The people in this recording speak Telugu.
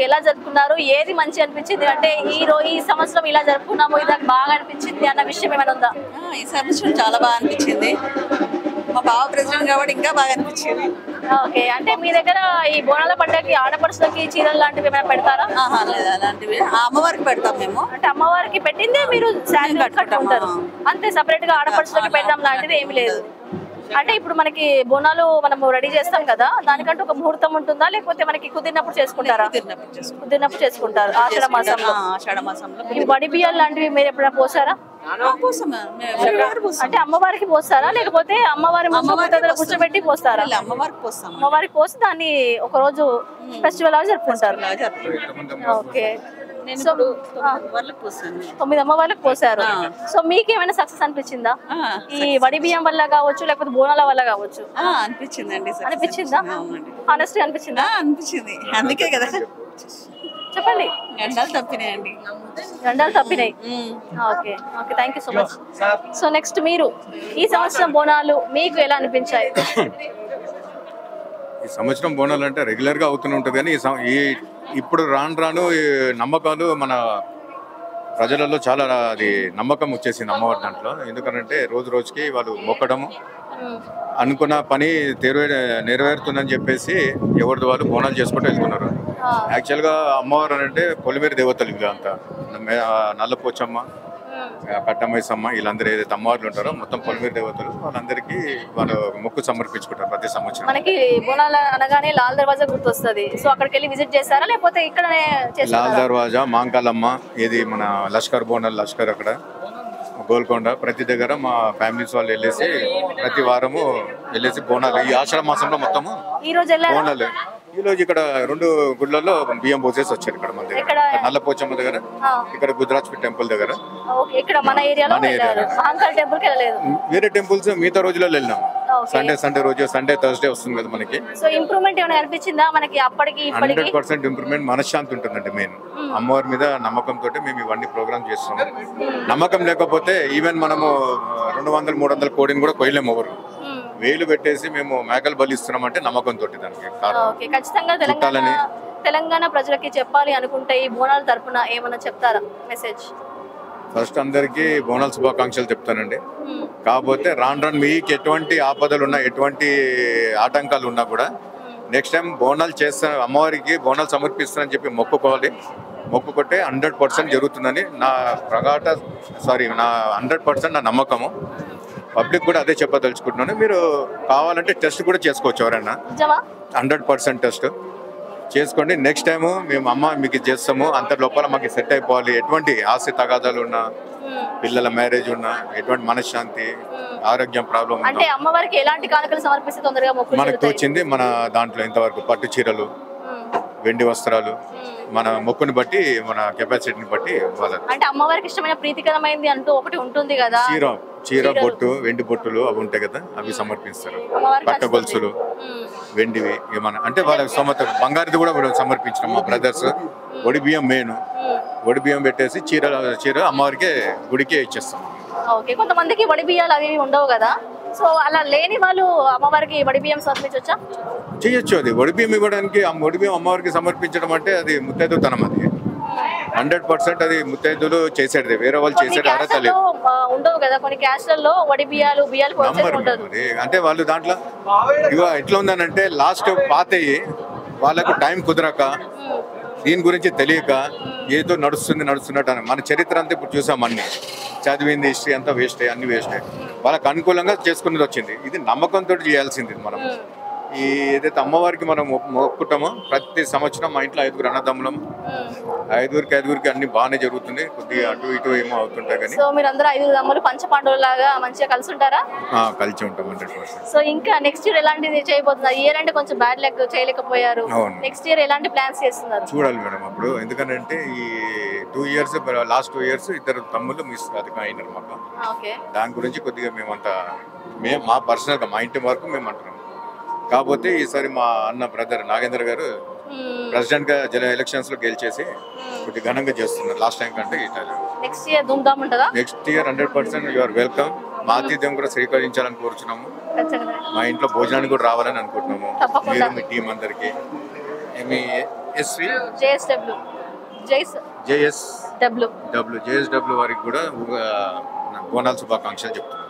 ఎలా జరుపుకున్నారు? ఏది మంచి అనిపించింది? అంటే ఈ సంవత్సరం ఇలా జరుపుకున్నాము, ఇది నాకు బాగా అనిపించింది అన్న విషయం ఏమైనా ఉందా? ఈ సంవత్సరం చాలా బాగా అనిపించింది. మా బావ ప్రెసిడెంట్ కాబట్టి ఇంకా బాగా అనిపించింది. ఓకే, అంటే మీ దగ్గర ఈ బోనాల పండుగకి ఆడపడుచులకి చీరలు లాంటివి ఏమైనా పెడతారా? లేదు, అలాంటివి అమ్మవారికి పెడతాం మేము. అంటే అమ్మవారికి పెట్టిందే మీరు శారీ కట్టుకుంటారు అంతే, సపరేట్ గా ఆడపడుచులకి పెట్టడం లాంటిది ఏమి లేదు. అంటే ఇప్పుడు మనకి బోనాలు మనము రెడీ చేస్తాం కదా, దానికంటే ఒక ముహూర్తం ఉంటుందా, లేకపోతే మనకి కుదిరినప్పుడు చేసుకుంటారా? కుదిరినప్పుడు చేసుకుంటారు ఆషాఢ మాసంలో. ఈ వడి బియ్యాలు లాంటివి మీరు ఎప్పుడైనా పోసారా? అంటే అమ్మవారికి పోస్తారా, లేకపోతే అమ్మవారి కూర్చోబెట్టి పోస్తారా? అమ్మవారికి పోసి దాన్ని ఒక రోజు ఫెస్టివల్ లాగా జరుపుకుంటారు. ఓకే, 9 అమ్మవార్లకు పోసారు. సో మీకేమైనా సక్సెస్ అనిపించిందా ఈ వడి బియ్యం వల్ల కావచ్చు, లేకపోతే బోనాల వల్ల కావచ్చు? అనిపించిందా? హానెస్ట్ గా అనిపించిందా? అనిపించింది, అందుకే కదా చెప్పండి. గండాలు తప్పినాయి. Okay okay, thank you so much. So next మీరు ఈ సంవత్సరం బోనాలు మీకు ఎలా అనిపించాయి? ఈ సంవత్సరం బోనాలు అంటే రెగ్యులర్ గా అవుతూనే ఉంటుంది, కానీ ఇప్పుడు రాను ఈ నమ్మకాలు మన ప్రజలలో చాలా అది నమ్మకం వచ్చేసింది అమ్మవారి దాంట్లో. ఎందుకంటే రోజు రోజుకి వాళ్ళు మొక్కడము, అనుకున్న పని నెరవేరుతుందని చెప్పేసి ఎవరిది వాళ్ళు బోనాలు చేసుకుంటూ వెళ్తున్నారు. యాక్చువల్గా అమ్మవారు అంటే పొలిమేరు దేవతలు వీళ్ళంతా, నల్లపోచమ్మ, కట్టమైసమ్మ, వీళ్ళందరూ ఏదైతే అమ్మవార్లు ఉంటారో మొత్తం పొలిమేరు దేవతలు, వాళ్ళందరికీ వాళ్ళు మొక్కు సమర్పించుకుంటారు ప్రతి సంవత్సరం. మనకి బోనాలు అనగానే లాల్ దర్వాజా గుర్తొస్తుంది. సో అక్కడికి వెళ్ళి విజిట్ చేస్తారా, లేకపోతే ఇక్కడనే? లాల్ దర్వాజా, మాంకాలమ్మ, ఇది మన లష్కర్ బోనాలు, లష్కర్ అక్కడ గోల్కొండ, ప్రతి దగ్గర మా ఫ్యామిలీస్ వాళ్ళు వెళ్ళేసి ప్రతి వారము వెళ్ళేసి బోనాలు ఈ ఆషాఢ మాసంలో మొత్తము బోనాలు. ఈ రోజు ఇక్కడ 2 గుళ్ళల్లో బియ్యం పోసేసి వచ్చారు. ఇక్కడ మన దగ్గర నల్లపోచమ్మ దగ్గర, ఇక్కడ గుజరాత్ టెంపుల్ దగ్గర. వేరే టెంపుల్స్ మిగతా రోజులలో వెళ్ళినాం. సండే రోజు, సండే థర్స్డే వస్తుంది కదా మనకి. సో ఇంప్రూవ్మెంట్ ఏమైనా అనిపించిందా మనకి అప్పటికి? 100% ఇంప్రూవ్మెంట్, మనశ్శాంతి ఉంటుందండి. మెయిన్ అమ్మవారి మీద నమ్మకంతో మేము ఇవన్నీ ప్రోగ్రామ్ చేస్తున్నాం. నమ్మకం లేకపోతే ఈవెన్ మనము 200-300 కోడిని కూడా కొయ్యలేము. ఎవరు వేలు పెట్టేసి మేము మేకలు బలిస్తున్నాం అంటే నమ్మకంతో దానికి. ఖచ్చితంగా తెలంగాణ ప్రజలకి చెప్పాలి అనుకుంటే ఈ బోనాల తరపున ఏమన్నా చెప్తారా మెసేజ్? ఫస్ట్ అందరికి బోనాల శుభాకాంక్షలు చెప్తానండి. కాకపోతే రాను మీకు ఎటువంటి ఆపదలు ఉన్నా, ఎటువంటి ఆటంకాలు ఉన్నా కూడా నెక్స్ట్ టైం బోనాలు చేస్తాను, అమ్మవారికి బోనాలు సమర్పిస్తానని చెప్పి మొక్కుకోవాలి. మొక్కుకుంటే 100% జరుగుతుందని నా 100% నా నమ్మకము. పబ్లిక్ కూడా అదే చెప్పదలుచుకుంటున్నాను. మీరు కావాలంటే టెస్ట్ కూడా చేసుకోవచ్చు, ఎవరైనా 100% టెస్ట్ చేసుకోండి. నెక్స్ట్ టైము మేము అమ్మ మీకు చేస్తాము, అంత లోపల మాకు సెట్ అయిపోవాలి. ఎటువంటి ఆస్తి తగాదాలు ఉన్నా, పిల్లల మ్యారేజ్ ఉన్నా, ఎటువంటి మనశ్శాంతి, ఆరోగ్యం ప్రాబ్లం అంటే అమ్మవారికి ఎలాంటి కానుకలు సమర్పిస్తే తొందరగా మనకు తోచింది మన దాంట్లో ఇంతవరకు పట్టు చీరలు, వెండి వస్త్రాలు, మన మొక్కుని బట్టి, మన కెపాసిటీని బట్టి వాళ్ళకి. అంటే అమ్మవారికి ఇష్టమైన ప్రీతికరమైనది అంటూ ఒకటి ఉంటుంది కదా, చీర బొట్టు, వెండి బొట్టులు అవి ఉంటాయి కదా, అవి సమర్పిస్తారు. పట్ట గొలుసులు, వెండివి ఏమన్నా అంటే వాళ్ళకి బంగారుది కూడా సమర్పించిన మా బ్రదర్స్. ఒడి బియ్యం మెయిన్, ఒడి బియ్యం పెట్టేసి చీర అమ్మవారికి గుడికే ఇచ్చేస్తాం. ఓకే, కొంతమందికి వడి బియ్యాలు అవి ఉండవు కదా, సో అలా లేని వాళ్ళు అమ్మవారికి వడి బియ్యం సమర్పించవచ్చా? చేయొచ్చు. అది వడి బియ్యం ఇవ్వడానికి, వడి బియ్యం అమ్మవారికి సమర్పించడం అంటే అది ముత్తైదుతనం. అది 100% అది ముత్తైదులు చేసేది, వేరే వాళ్ళు చేసేది అర్హత లేదు. ఉండవు కదా కొన్ని క్యాస్ట్లలో వడి బియ్యాలు అంటే వాళ్ళు దాంట్లో ఇవ ఎట్లా ఉందనంటే లాస్ట్ పాతయ్యి వాళ్ళకు టైం కుదరక, దీని గురించి తెలియక ఏదో నడుస్తున్నట్టు అని మన చరిత్ర అంతా ఇప్పుడు చూసాం. అన్ని చదివింది, హిస్టరీ అంతా వేస్టే, అన్ని వేస్టే. వాళ్ళకి అనుకూలంగా చేసుకునేది వచ్చింది. ఇది నమ్మకంతో చేయాల్సింది. మనం ఈ ఏదైతే అమ్మవారికి మనం మొక్కుతామో ప్రతి సంవత్సరం మా ఇంట్లో 5 అన్నదమ్ములం, 5 అన్ని బాగానే జరుగుతుంది. కొద్దిగా అటు ఇటు ఏమో అవుతుంటాయి. కానీ మీరందరూ 5 అమ్మలు పంచపాండవులాగా మంచిగా కలిసి ఉంటారా? కలిసి ఉంటాం 100%. సో ఇంకా నెక్స్ట్ ఇయర్ ఎలాంటిది చేయబోతున్నారు? ఇయర్ అంటే కొంచెం బ్యాడ్ లక్, చేయలేకపోయారు. నెక్స్ట్ ఇయర్ ఎలాంటి ప్లాన్స్ చేస్తున్నారు? చూడాలి మేడం. అప్పుడు ఎందుకంటే ఈ 2 years లాస్ట్ 2 years 2 తమ్ముళ్ళు మిస్ అయినారు మాకు. దాని గురించి కొద్దిగా మేమంతా మా పర్సనల్గా మా ఇంటి వరకు మేము అంటున్నాం. కాకపోతే ఈసారి మా అన్న బ్రదర్ నాగేంద్ర గారు ప్రెసిడెంట్ గా ఎలక్షన్స్ లో గెలిచేసి కొద్దిగా ఘనంగా చేస్తున్నారు లాస్ట్ టైం కంటే. Next year 100% you are welcome. మా ఆతిథ్యం కూడా స్వీకరించాలని కోరుచున్నాము. మా ఇంట్లో భోజనానికి కూడా రావాలని అనుకుంటున్నాము. మీరు మీ టీం అందరికి JSV JSW JS W W JSW వారికి కూడా బోనాల శుభాకాంక్షలు చెప్తున్నాను.